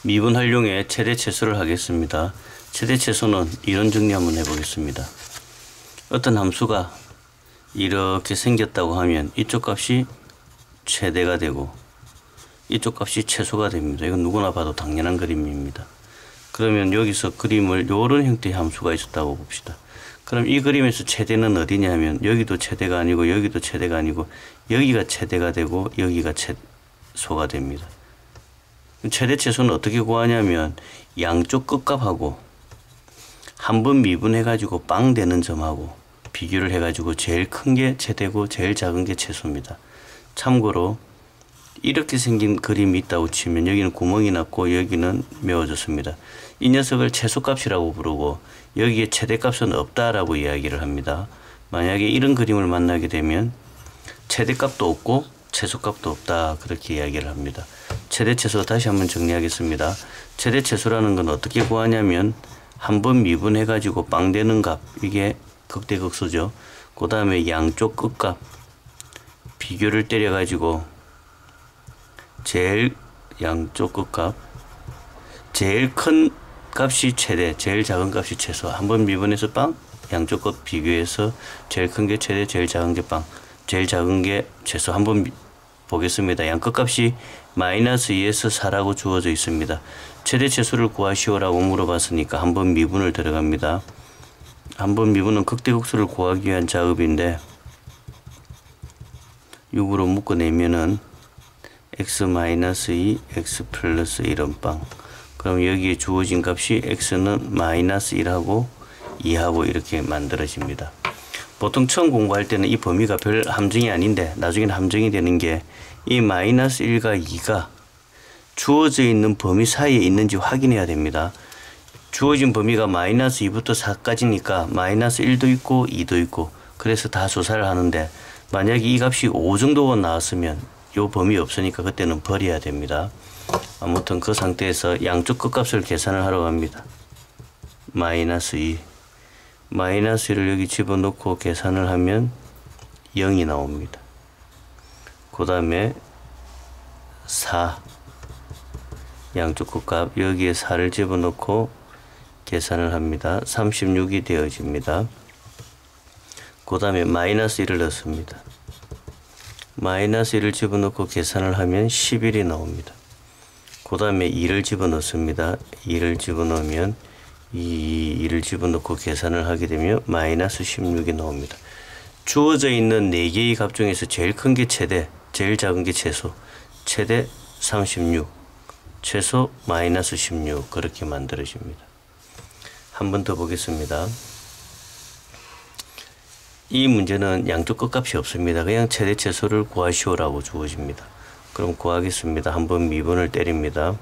미분 활용에 최대 최소를 하겠습니다. 최대 최소는 이론 정리 한번 해보겠습니다. 어떤 함수가 이렇게 생겼다고 하면 이쪽 값이 최대가 되고 이쪽 값이 최소가 됩니다. 이건 누구나 봐도 당연한 그림입니다. 그러면 여기서 그림을 이런 형태의 함수가 있었다고 봅시다. 그럼 이 그림에서 최대는 어디냐 하면 여기도 최대가 아니고 여기도 최대가 아니고 여기가 최대가 되고 여기가 최소가 됩니다. 최대 최소는 어떻게 구하냐면 양쪽 끝값하고 한번 미분해 가지고 빵 되는 점하고 비교를 해 가지고 제일 큰 게 최대고 제일 작은 게 최소입니다. 참고로 이렇게 생긴 그림이 있다고 치면 여기는 구멍이 났고 여기는 메워졌습니다. 이 녀석을 최소값이라고 부르고 여기에 최대값은 없다라고 이야기를 합니다. 만약에 이런 그림을 만나게 되면 최대값도 없고 최소값도 없다 그렇게 이야기를 합니다. 최대 최소 다시 한번 정리하겠습니다. 최대 최소라는 건 어떻게 구하냐면 한번 미분해 가지고 빵 되는 값 이게 극대극소죠. 그 다음에 양쪽 끝값 비교를 때려 가지고 제일 양쪽 끝값 제일 큰 값이 최대 제일 작은 값이 최소 한번 미분해서 빵 양쪽 끝 비교해서 제일 큰 게 최대 제일 작은 게 빵 제일 작은 게 최소 한번 보겠습니다. 양끝값이 마이너스 2에서 4라고 주어져 있습니다. 최대 최소를 구하시오라고 물어봤으니까 한번 미분을 들어갑니다. 한번 미분은 극대극소를 구하기 위한 작업인데 6으로 묶어내면은 x-2, x 플러스 1은 빵. 그럼 여기에 주어진 값이 x는 마이너스 1하고 2하고 이렇게 만들어집니다. 보통 처음 공부할 때는 이 범위가 별 함정이 아닌데 나중에는 함정이 되는 게 이 마이너스 1과 2가 주어져 있는 범위 사이에 있는지 확인해야 됩니다. 주어진 범위가 마이너스 2부터 4까지니까 마이너스 1도 있고 2도 있고 그래서 다 조사를 하는데 만약에 이 값이 5 정도가 나왔으면 요 범위 없으니까 그때는 버려야 됩니다. 아무튼 그 상태에서 양쪽 끝값을 계산을 하러 갑니다. 마이너스 2 마이너스 1을 여기 집어넣고 계산을 하면 0이 나옵니다. 그 다음에 4 양쪽 끝값 여기에 4를 집어넣고 계산을 합니다. 36이 되어집니다. 그 다음에 마이너스 1을 넣습니다. 마이너스 1을 집어넣고 계산을 하면 11이 나옵니다. 그 다음에 2를 집어넣습니다. 2를 집어넣으면 2를 집어넣고 계산을 하게 되면 마이너스 16이 나옵니다. 주어져 있는 4개의 값 중에서 제일 큰 게 최대, 제일 작은 게 최소, 최대 36, 최소 마이너스 16 그렇게 만들어집니다. 한 번 더 보겠습니다. 이 문제는 양쪽 끝값이 없습니다. 그냥 최대 최소를 구하시오라고 주어집니다. 그럼 구하겠습니다. 한번 미분을 때립니다.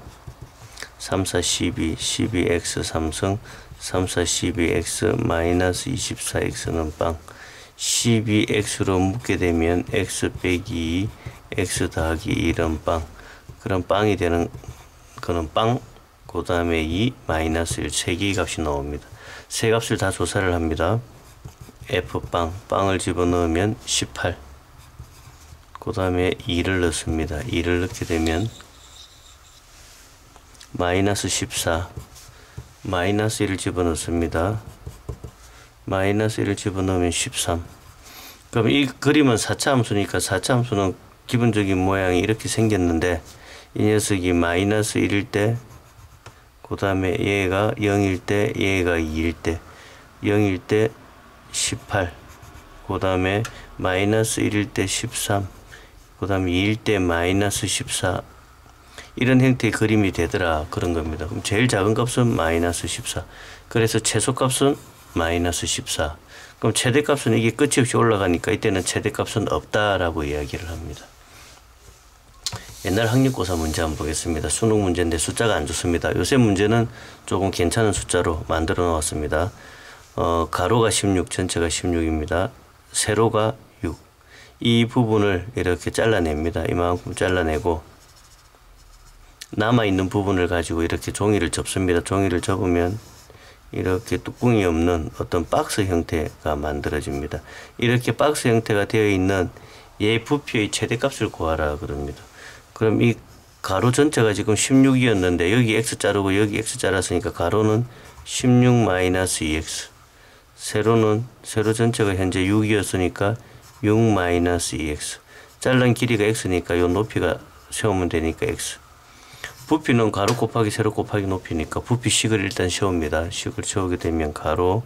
3, 4, 12, 12x 3승 3, 4, 12x 마이너스 24x는 빵 12x로 묶게 되면 x 빼기 2, x 더하기 1은 빵 그럼 빵이 되는 거는 빵 그 다음에 2 마이너스 1 세 개의 값이 나옵니다. 세 값을 다 조사를 합니다. f빵 빵을 집어넣으면 18 그 다음에 2를 넣습니다. 2를 넣게 되면 마이너스 14 마이너스 1을 집어넣습니다. 마이너스 1을 집어넣으면 13 그럼 이 그림은 4차 함수니까 4차 함수는 기본적인 모양이 이렇게 생겼는데 이 녀석이 마이너스 1일 때 그 다음에 얘가 0일 때 얘가 2일 때 0일 때 18 그 다음에 마이너스 1일 때 13 그 다음에 2일 때 마이너스 14 이런 형태의 그림이 되더라 그런 겁니다. 그럼 제일 작은 값은 마이너스 14 그래서 최소값은 마이너스 14 그럼 최대값은 이게 끝이 없이 올라가니까 이때는 최대값은 없다라고 이야기를 합니다. 옛날 학력고사 문제 한번 보겠습니다. 수능 문제인데 숫자가 안 좋습니다. 요새 문제는 조금 괜찮은 숫자로 만들어 놓았습니다. 가로가 16 전체가 16입니다. 세로가 6 이 부분을 이렇게 잘라냅니다. 이만큼 잘라내고 남아있는 부분을 가지고 이렇게 종이를 접습니다. 종이를 접으면 이렇게 뚜껑이 없는 어떤 박스 형태가 만들어집니다. 이렇게 박스 형태가 되어 있는 얘 부피의 최대값을 구하라 그럽니다. 그럼 이 가로 전체가 지금 16이었는데 여기 x 자르고 여기 x 잘랐으니까 가로는 16 마이너스 2x, 세로는 세로 전체가 현재 6이었으니까 6 마이너스 2x, 잘른 길이가 x니까 요 높이가 세우면 되니까 x. 부피는 가로 곱하기 세로 곱하기 높이니까 부피식을 일단 세웁니다. 식을 세우게 되면 가로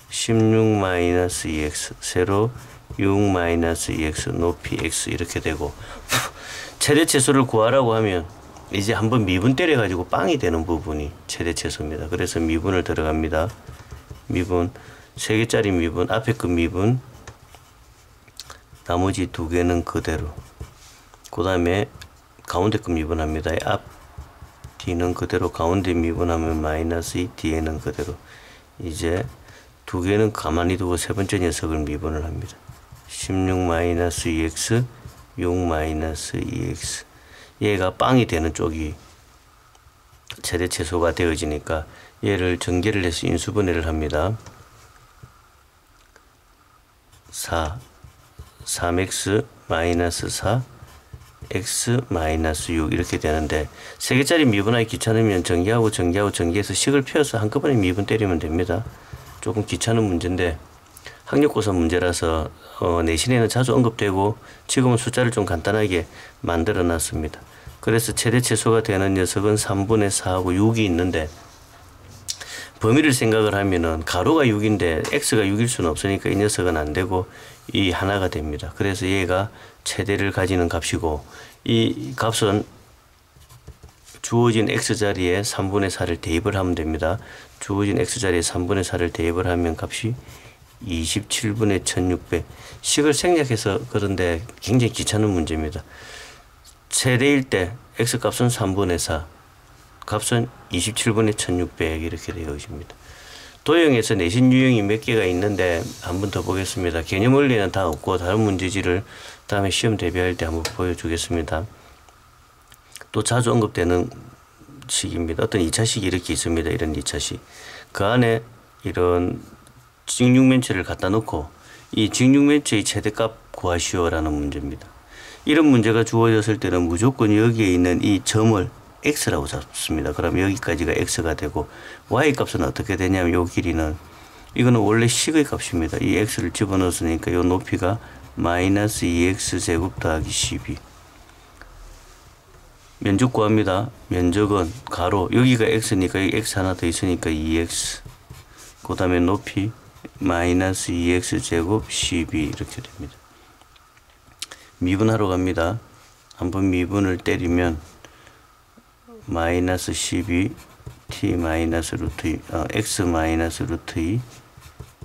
16 마이너스 2x, 세로 6 마이너스 2x, 높이 x 이렇게 되고, 최대 최소를 구하라고 하면 이제 한번 미분 때려 가지고 빵이 되는 부분이 최대 최소입니다. 그래서 미분을 들어갑니다. 미분 3개짜리 미분, 앞에 그 미분, 나머지 2개는 그대로, 그 다음에 가운데 거 미분합니다. 앞 D는 그대로, 가운데 미분하면 마이너스 2, 뒤에는 그대로. 이제 2개는 가만히 두고 세 번째 녀석을 미분을 합니다. 16 마이너스 2x, 6 마이너스 2x. 얘가 빵이 되는 쪽이 최대 최소가 되어지니까 얘를 전개를 해서 인수분해를 합니다. 3x 마이너스 4, x 마이너스 6 이렇게 되는데, 3개짜리 미분하기 귀찮으면 전개해서 식을 펴서 한꺼번에 미분 때리면 됩니다. 조금 귀찮은 문제인데 학력고사 문제라서 내신에는 자주 언급되고 지금은 숫자를 좀 간단하게 만들어 놨습니다. 그래서 최대 최소가 되는 녀석은 3분의 4하고 6이 있는데, 범위를 생각을 하면은 가로가 6인데 x가 6일 수는 없으니까 이 녀석은 안 되고 이 하나가 됩니다. 그래서 얘가 최대를 가지는 값이고, 이 값은 주어진 x자리에 3분의 4를 대입을 하면 됩니다. 주어진 x자리에 3분의 4를 대입을 하면 값이 27분의 1600. 식을 생략해서 그런데 굉장히 귀찮은 문제입니다. 최대일 때 x값은 3분의 4, 값은 27분의 1600 이렇게 되어 있습니다. 도형에서 내신 유형이 몇 개가 있는데 한 번 더 보겠습니다. 개념 원리는 다 없고 다른 문제지를 다음에 시험 대비할 때 한번 보여주겠습니다. 또 자주 언급되는 식입니다. 어떤 2차식이 이렇게 있습니다. 이런 2차식. 그 안에 이런 직육면체를 갖다 놓고 이 직육면체의 최대값 구하시오라는 문제입니다. 이런 문제가 주어졌을 때는 무조건 여기에 있는 이 점을 x라고 잡습니다. 그럼 여기까지가 x가 되고, y 값은 어떻게 되냐면 요 길이는, 이거는 원래 식의 값입니다. 이 x를 집어넣었으니까 요 높이가 마이너스 2x 제곱 더하기 12. 면적 구합니다. 면적은 가로, 여기가 x니까 여기 x 하나 더 있으니까 2x, 그 다음에 높이 마이너스 2x 제곱 12 이렇게 됩니다. 미분하러 갑니다. 한번 미분을 때리면 마이너스 12 t 마이너스 루트 2, x 마이너스 루트 2,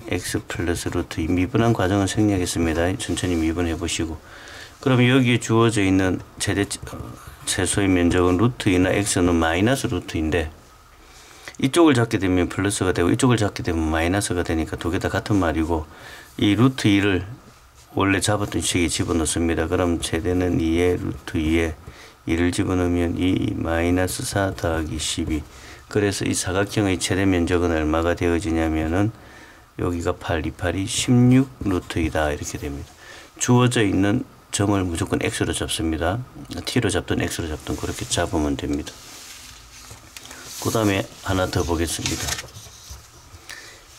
x 플러스 루트 2. 미분한 과정은 생략했습니다. 천천히 미분해 보시고, 그럼 여기에 주어져 있는 최소의 면적은 루트 2나 x는 마이너스 루트 2인데, 이쪽을 잡게 되면 플러스가 되고 이쪽을 잡게 되면 마이너스가 되니까 두 개 다 같은 말이고, 이 루트 2를 원래 잡았던 식에 집어넣습니다. 그럼 최대는 2에 루트 2에 2를 집어넣으면 2 마이너스 4 더하기 12. 그래서 이 사각형의 최대 면적은 얼마가 되어지냐면은 여기가 8, 2, 8이 16 루트 2다 이렇게 됩니다. 주어져 있는 점을 무조건 x로 잡습니다. t로 잡든 x로 잡든 그렇게 잡으면 됩니다. 그 다음에 하나 더 보겠습니다.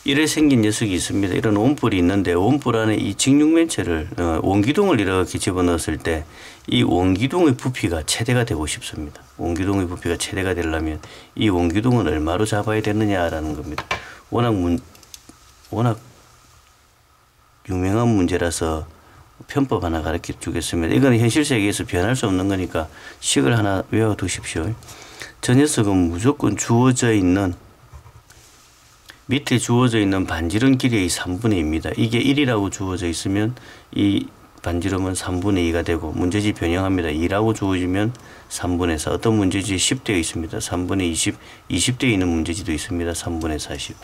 이래 생긴 녀석이 있습니다. 이런 원뿔이 있는데, 원뿔 안에 이 직육면체를 원기둥을 이렇게 집어넣었을 때 이 원기둥의 부피가 최대가 되고 싶습니다. 원기둥의 부피가 최대가 되려면 이 원기둥은 얼마로 잡아야 되느냐라는 겁니다. 워낙 유명한 문제라서 편법 하나 가르쳐 주겠습니다. 이건 현실 세계에서 변할 수 없는 거니까 식을 하나 외워 두십시오. 저 녀석은 무조건 주어져 있는, 밑에 주어져 있는 반지름 길이의 3분의 2입니다. 이게 1이라고 주어져 있으면 이 반지름은 3분의 2가 되고, 문제지 변형합니다. 2라고 주어지면 3분의 4. 어떤 문제지에 10되어 있습니다. 3분의 20, 20되어 있는 문제지도 있습니다. 3분의 40.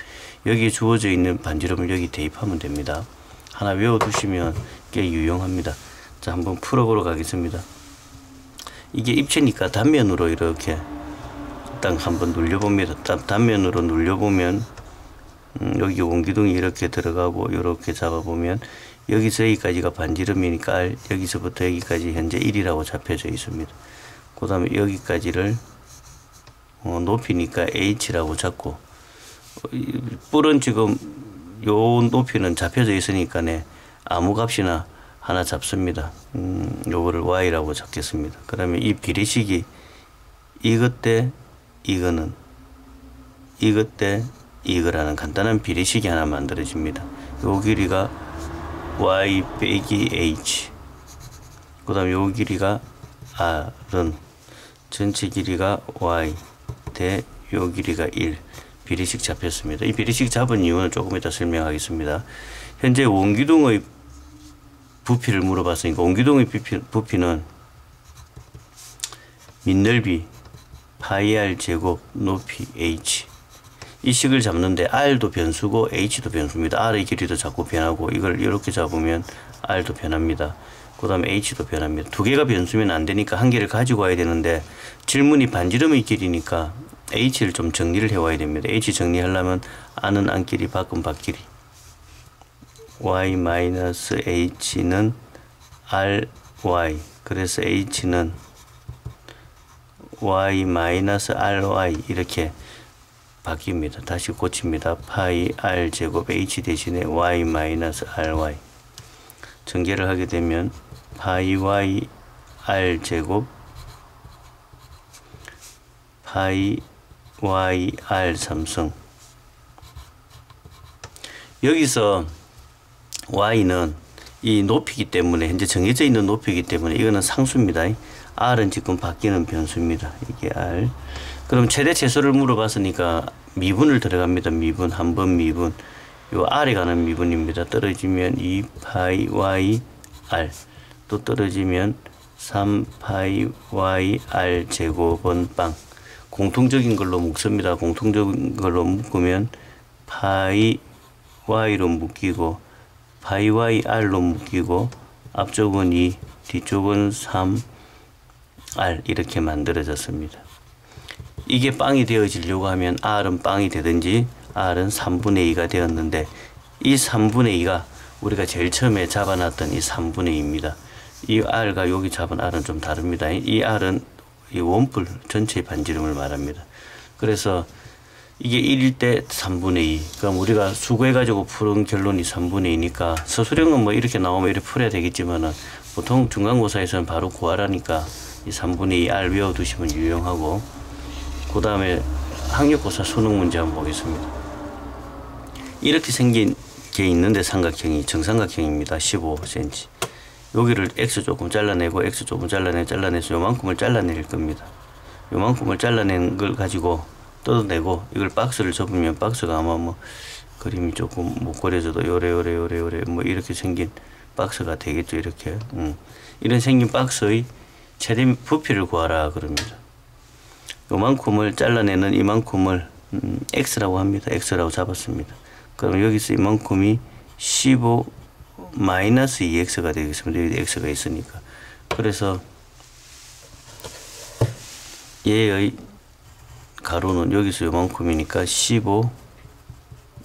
여기에 주어져 있는 반지름을 여기 대입하면 됩니다. 하나 외워두시면 꽤 유용합니다. 자, 한번 풀어보러 가겠습니다. 이게 입체니까 단면으로 이렇게 딱 한번 눌려봅니다. 단면으로 눌려보면 여기 원기둥이 이렇게 들어가고, 이렇게 잡아보면 여기서 여기까지가 반지름이니까 R, 여기서부터 여기까지 현재 1이라고 잡혀져 있습니다. 그 다음에 여기까지를 높이니까 h라고 잡고, 뿔은 지금 요 높이는 잡혀져 있으니까 아무 값이나 하나 잡습니다. 요거를 y라고 잡겠습니다. 그러면 이 비례식이 이것 대 이거는 이것 대 이거라는 간단한 비례식이 하나 만들어집니다. 요 길이가 y 빼기 h, 그 다음에 요 길이가 r은 전체 길이가 y 대 요 길이가 1 비례식 잡혔습니다. 이 비례식 잡은 이유는 조금 이따 설명하겠습니다. 현재 원기둥의 부피를 물어봤으니까 원기둥의 부피는 밑넓이 파이 r 제곱 높이 h, 이 식을 잡는데 r도 변수고 h도 변수입니다. r의 길이도 자꾸 변하고 이걸 이렇게 잡으면 r도 변합니다. 그 다음에 h도 변합니다. 두 개가 변수면 안 되니까 한 개를 가지고 와야 되는데 질문이 반지름의 길이니까 h를 좀 정리를 해 와야 됩니다. h 정리하려면 아는 안끼리 밖은 밖끼리 y-h는 ry, 그래서 h는 y-ry 이렇게 바뀝니다. 다시 고칩니다. 파이 r 제곱 h 대신에 y-ry 전개를 하게 되면 파이 y r 제곱 파이 y r 3승. 여기서 y는 이 높이기 때문에 현재 정해져 있는 높이기 때문에 이거는 상수입니다. r은 지금 바뀌는 변수입니다. 이게 r. 그럼 최대 최소를 물어봤으니까 미분을 들어갑니다. 미분, 한번 미분. 요 r에 가는 미분입니다. 떨어지면 2파이 y r, 또 떨어지면 3파이 y r 제곱은 빵. 공통적인 걸로 묶습니다. 공통적인 걸로 묶으면 파이 y로 묶이고 파이 y r로 묶이고 앞쪽은 2, 뒤쪽은 3 r 이렇게 만들어졌습니다. 이게 빵이 되어지려고 하면 r은 빵이 되든지 r은 3분의 2가 되었는데 이 3분의 2가 우리가 제일 처음에 잡아놨던 이 3분의 2입니다. 이 r과 여기 잡은 r은 좀 다릅니다. 이 r은 이 원뿔 전체의 반지름을 말합니다. 그래서 이게 1일 때 3분의 2. 그럼 우리가 수거해가지고 푸른 결론이 3분의 2니까 서술형은 뭐 이렇게 나오면 이렇게 풀어야 되겠지만은 보통 중간고사에서는 바로 구하라니까 이 3분의 2 r 외워두시면 유용하고, 그 다음에 학력고사 수능 문제 한번 보겠습니다. 이렇게 생긴 게 있는데 삼각형이 정삼각형입니다. 15cm. 여기를 x 조금 잘라내고 x 조금 잘라내서 요만큼을 잘라낼 겁니다. 요만큼을 잘라낸 걸 가지고 뜯어내고 이걸 박스를 접으면 박스가 아마 뭐 그림이 조금 못 그려져도 요래 뭐 이렇게 생긴 박스가 되겠죠. 이렇게 이런 생긴 박스의 최대 부피를 구하라 그럽니다. 요만큼을 잘라내는 이만큼을 x라고 합니다. x라고 잡았습니다. 그럼 여기서 이만큼이 15 마이너스 2x가 되겠습니다. 여기 x가 있으니까. 그래서 얘의 가로는 여기서 요만큼이니까 15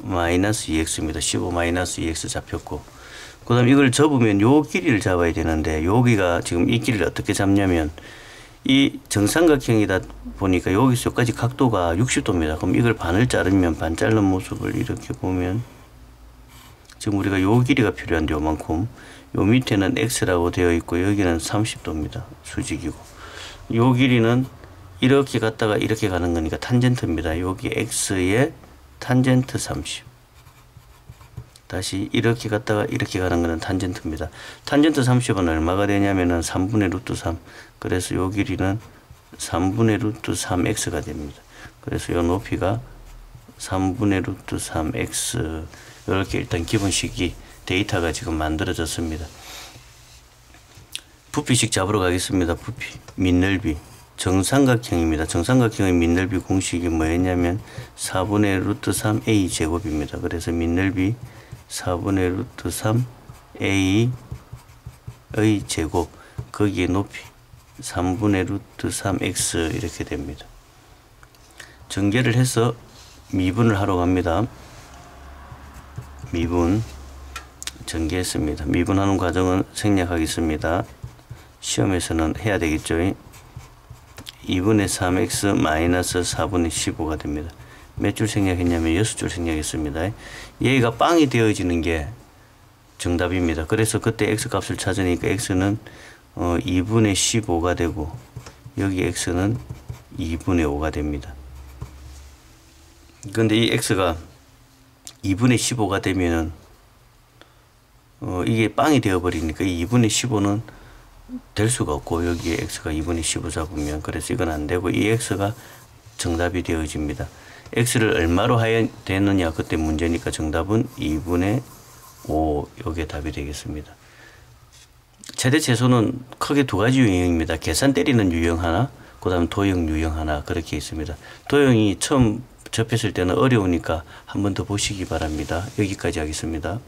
마이너스 2x입니다. 15 마이너스 2x 잡혔고, 그 다음 이걸 접으면 요 길이를 잡아야 되는데 여기가 지금 이 길이를 어떻게 잡냐면 이 정삼각형이다 보니까 여기서 여기까지 각도가 60도입니다. 그럼 이걸 반을 자르면 반 자른 모습을 이렇게 보면 지금 우리가 요 길이가 필요한데 요만큼, 요 밑에는 x라고 되어 있고 여기는 30도입니다. 수직이고 요 길이는 이렇게 갔다가 이렇게 가는 거니까 탄젠트입니다. 여기 x의 탄젠트 30. 다시 이렇게 갔다가 이렇게 가는 거는 탄젠트입니다. 탄젠트 30은 얼마가 되냐면은 3분의 루트 3. 그래서 요 길이는 3분의 루트 3x가 됩니다. 그래서 요 높이가 3분의 루트 3x. 이렇게 일단 기본식이 데이터가 지금 만들어졌습니다. 부피식 잡으러 가겠습니다. 부피, 밑넓이. 정삼각형입니다. 정삼각형의 밑넓이 공식이 뭐였냐면 4분의 루트 3a 제곱입니다. 그래서 밑넓이 4분의 루트 3a의 제곱, 거기에 높이 3분의 루트 3x 이렇게 됩니다. 전개를 해서 미분을 하러 갑니다. 미분 전개했습니다. 미분하는 과정은 생략하겠습니다. 시험에서는 해야 되겠죠. 2분의 3x 마이너스 4분의 15가 됩니다. 몇 줄 생략했냐면 6줄 생략했습니다. 얘가 빵이 되어지는 게 정답입니다. 그래서 그때 x 값을 찾으니까 x는 2분의 15가 되고 여기 x는 2분의 5가 됩니다. 근데 이 x가 2분의 15가 되면은 이게 빵이 되어버리니까 이 2분의 15는 될 수가 없고 여기에 x가 2분의 15 잡으면 그래서 이건 안 되고 이 x가 정답이 되어집니다. x를 얼마로 해야 되느냐 그때 문제니까 정답은 2분의 5 요게 답이 되겠습니다. 최대 최소는 크게 두 가지 유형입니다. 계산 때리는 유형 하나, 그 다음 도형 유형 하나 그렇게 있습니다. 도형이 처음 접했을 때는 어려우니까 한 번 더 보시기 바랍니다. 여기까지 하겠습니다.